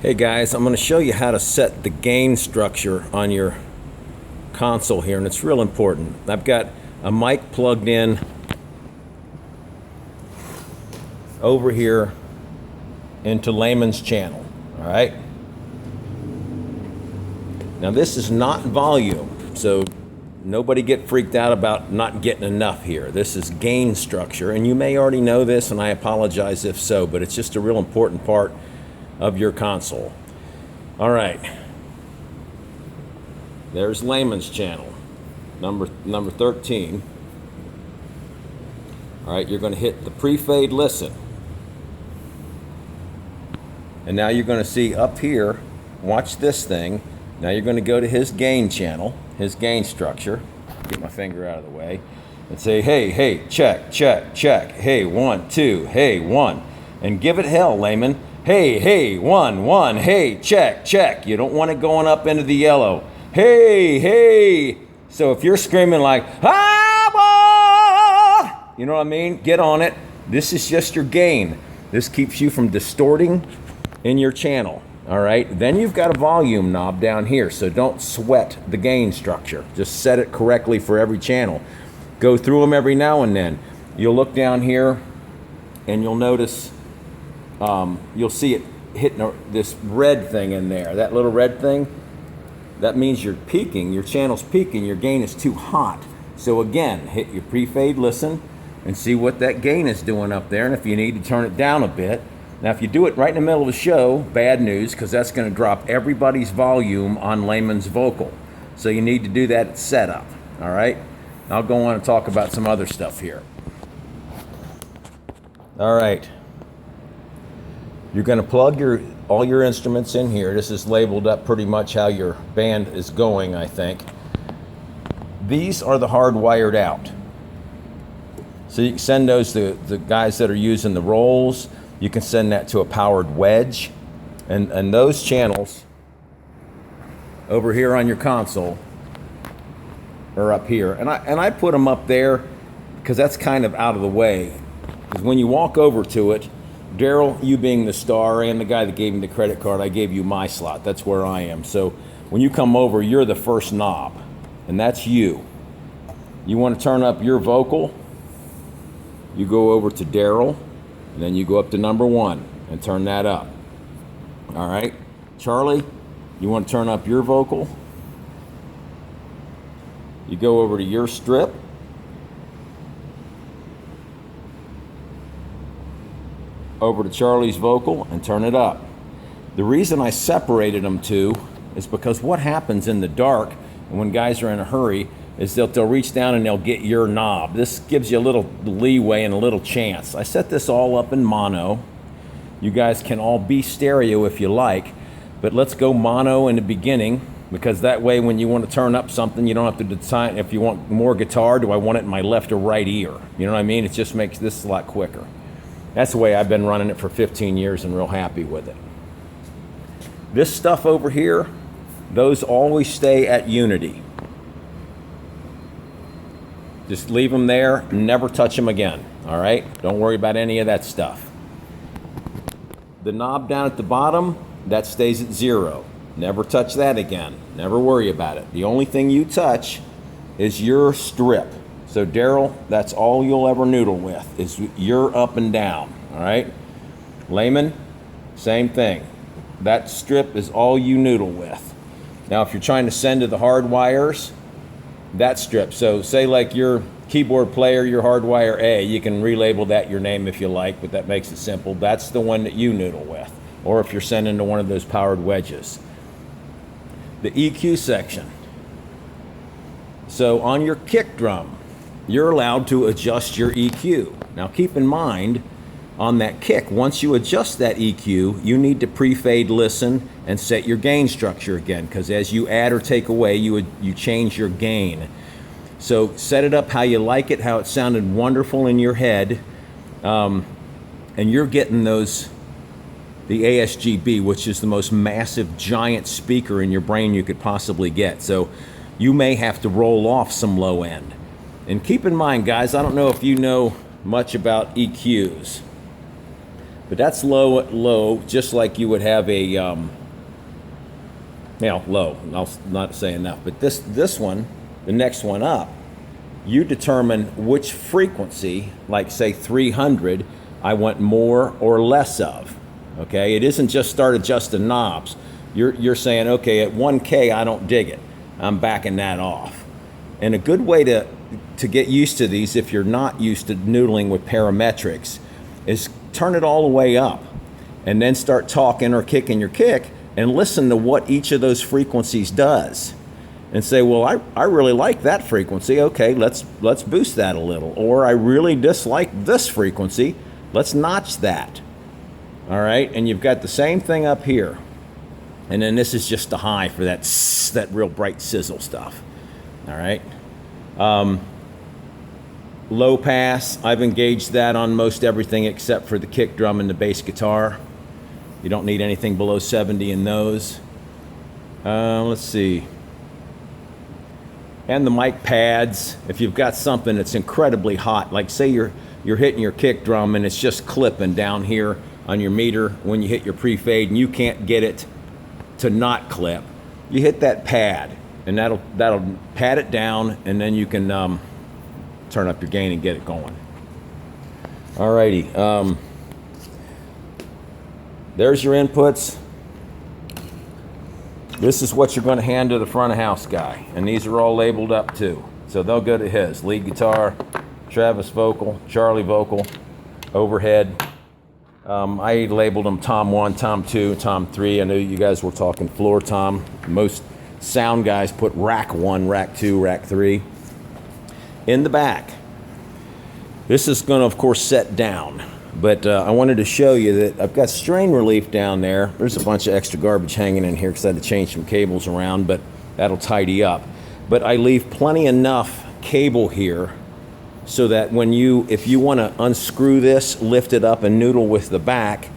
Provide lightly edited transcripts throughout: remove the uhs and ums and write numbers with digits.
Hey guys, I'm going to show you how to set the gain structure on your console here, and it's real important. I've got a mic plugged in over here into Layman's channel. All right. Now this is not volume, so nobody get freaked out about not getting enough here. This is gain structure, and you may already know this, and I apologize if so, but it's just a real important part of your console. All right, there's Layman's channel, number 13. All right, you're going to hit the pre-fade listen, and now you're going to see up here, watch this thing. Now you're going to go to his gain channel, his gain structure. Get my finger out of the way and say, hey, check, check, check. Hey, 1, 2, hey, 1, and give it hell, Layman. Hey, 1, 1, hey, check, check. You don't want it going up into the yellow. Hey. So if you're screaming like, ah, you know what I mean? Get on it. This is just your gain. This keeps you from distorting in your channel. All right, then you've got a volume knob down here, so don't sweat the gain structure. Just set it correctly for every channel. Go through them every now and then. You'll look down here and you'll notice, you'll see it hitting this red thing in there. That little red thing, that means you're peaking, your channel's peaking, your gain is too hot. So again, hit your pre-fade listen and see what that gain is doing up there, and if you need to turn it down a bit. Now, if you do it right in the middle of the show, bad news, because that's going to drop everybody's volume on Layman's vocal. So you need to do that at setup, all right? I'll go on and talk about some other stuff here. All right. You're going to plug all your instruments in here. This is labeled up pretty much how your band is going, I think. These are the hardwired out. So you can send those to the guys that are using the Rolls. You can send that to a powered wedge, and those channels over here on your console are up here, and I put them up there because that's kind of out of the way. Because when you walk over to it, Daryl, you being the star and the guy that gave me the credit card, I gave you my slot. That's where I am. So when you come over, you're the first knob, and that's you. You want to turn up your vocal, you go over to Daryl. And then you go up to number 1 and turn that up. All right. Charlie, you want to turn up your vocal? You go over to your strip. Over to Charlie's vocal and turn it up. The reason I separated them two is because what happens in the dark and when guys are in a hurry is they'll reach down and they'll get your knob. This gives you a little leeway and a little chance. I set this all up in mono. You guys can all be stereo if you like, but let's go mono in the beginning, because that way when you want to turn up something, you don't have to decide if you want more guitar, do I want it in my left or right ear? You know what I mean? It just makes this a lot quicker. That's the way I've been running it for 15 years and real happy with it. This stuff over here, those always stay at unity. Just leave them there, never touch them again, all right? Don't worry about any of that stuff. The knob down at the bottom, that stays at 0. Never touch that again. Never worry about it. The only thing you touch is your strip. So Daryl, that's all you'll ever noodle with, is your up and down, all right? Layman, same thing. That strip is all you noodle with. Now, if you're trying to send to the hard wires, that strip. So say like your keyboard player, your hardwire A, you can relabel that your name if you like, but that makes it simple. That's the one that you noodle with. Or if you're sending to one of those powered wedges. The EQ section. So on your kick drum, you're allowed to adjust your EQ. Now keep in mind, on that kick, once you adjust that EQ, you need to pre-fade listen and set your gain structure again, because as you add or take away, you change your gain. So set it up how you like it, how it sounded wonderful in your head, and you're getting the ASGB, which is the most massive, giant speaker in your brain you could possibly get. So you may have to roll off some low end. And keep in mind, guys, I don't know if you know much about EQs, But that's low, just like you would have a, low. I'll not say enough. But this one, the next one up, you determine which frequency, like say 300, I want more or less of. Okay, it isn't just start adjusting knobs. You're saying, okay, at 1K, I don't dig it. I'm backing that off. And a good way to get used to these, if you're not used to noodling with parametrics, is turn it all the way up and then start talking or kicking your kick and listen to what each of those frequencies does. And say, well, I really like that frequency. Okay, let's boost that a little. Or I really dislike this frequency. Let's notch that. All right, and you've got the same thing up here. And then this is just the high for that real bright sizzle stuff. All right. Low pass, I've engaged that on most everything except for the kick drum and the bass guitar. You don't need anything below 70 in those. Let's see. And the mic pads, if you've got something that's incredibly hot, like say you're hitting your kick drum and it's just clipping down here on your meter when you hit your pre-fade and you can't get it to not clip, you hit that pad and that'll pad it down, and then you can turn up your gain and get it going. Alrighty, there's your inputs. This is what you're going to hand to the front of house guy, and these are all labeled up too. So they'll go to his lead guitar, Travis vocal, Charlie vocal, overhead. I labeled them Tom 1, Tom 2, Tom 3. I know you guys were talking floor tom. Most sound guys put rack 1, rack 2, rack 3. In the back, this is going to, of course, set down. But I wanted to show you that I've got strain relief down there. There's a bunch of extra garbage hanging in here because I had to change some cables around, but that'll tidy up. But I leave plenty enough cable here so that if you want to unscrew this, lift it up and noodle with the back,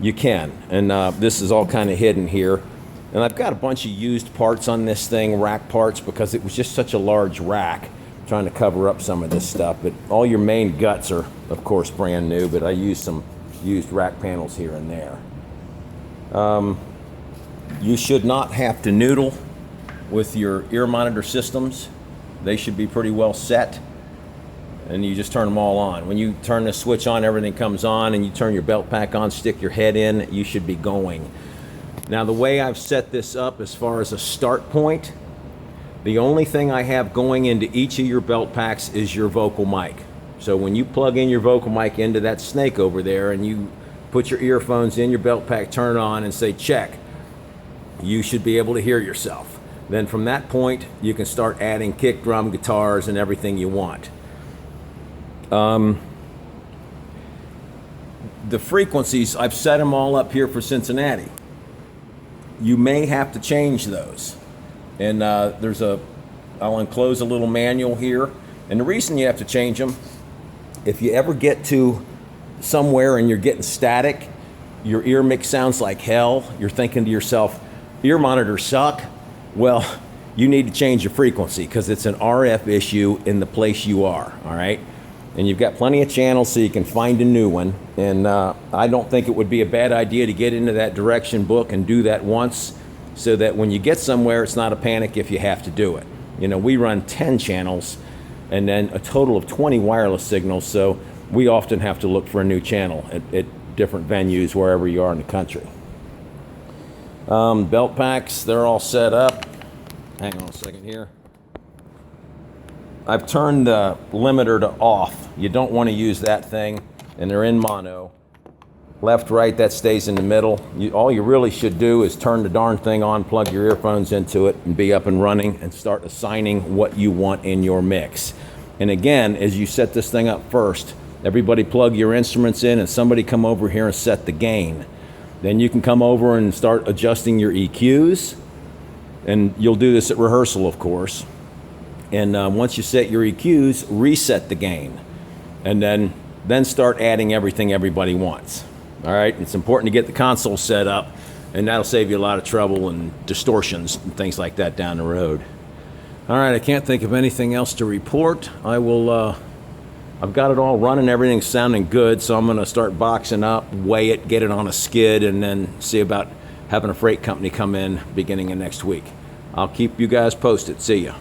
you can. And this is all kind of hidden here. And I've got a bunch of used parts on this thing, rack parts, because it was just such a large rack. I'm trying to cover up some of this stuff. But all your main guts are, of course, brand new, but I used some used rack panels here and there. You should not have to noodle with your ear monitor systems. They should be pretty well set. And you just turn them all on. When you turn the switch on, everything comes on, and you turn your belt pack on, stick your head in, you should be going. Now, the way I've set this up as far as a start point, the only thing I have going into each of your belt packs is your vocal mic. So when you plug in your vocal mic into that snake over there and you put your earphones in your belt pack, turn on and say check, you should be able to hear yourself. Then from that point, you can start adding kick drum, guitars, and everything you want. The frequencies, I've set them all up here for Cincinnati. You may have to change those. And I'll enclose a little manual here. And the reason you have to change them, if you ever get to somewhere and you're getting static, your ear mix sounds like hell, you're thinking to yourself, ear monitors suck. Well, you need to change your frequency because it's an RF issue in the place you are, all right? And you've got plenty of channels so you can find a new one. And I don't think it would be a bad idea to get into that direction book and do that once so that when you get somewhere, it's not a panic if you have to do it. You know, we run 10 channels and then a total of 20 wireless signals, so we often have to look for a new channel at different venues wherever you are in the country. Belt packs, they're all set up. Hang on a second here. I've turned the limiter to off. You don't want to use that thing, and they're in mono. Left, right, that stays in the middle. All you really should do is turn the darn thing on, plug your earphones into it, and be up and running, and start assigning what you want in your mix. And again, as you set this thing up first, everybody plug your instruments in, and somebody come over here and set the gain. Then you can come over and start adjusting your EQs, and you'll do this at rehearsal, of course. And once you set your EQs, reset the gain, and then start adding everything everybody wants. All right, it's important to get the console set up, and that'll save you a lot of trouble and distortions and things like that down the road. All right, I can't think of anything else to report. I will I've got it all running, everything's sounding good, so I'm gonna start boxing up, weigh it, get it on a skid, and then see about having a freight company come in beginning of next week. I'll keep you guys posted. See ya.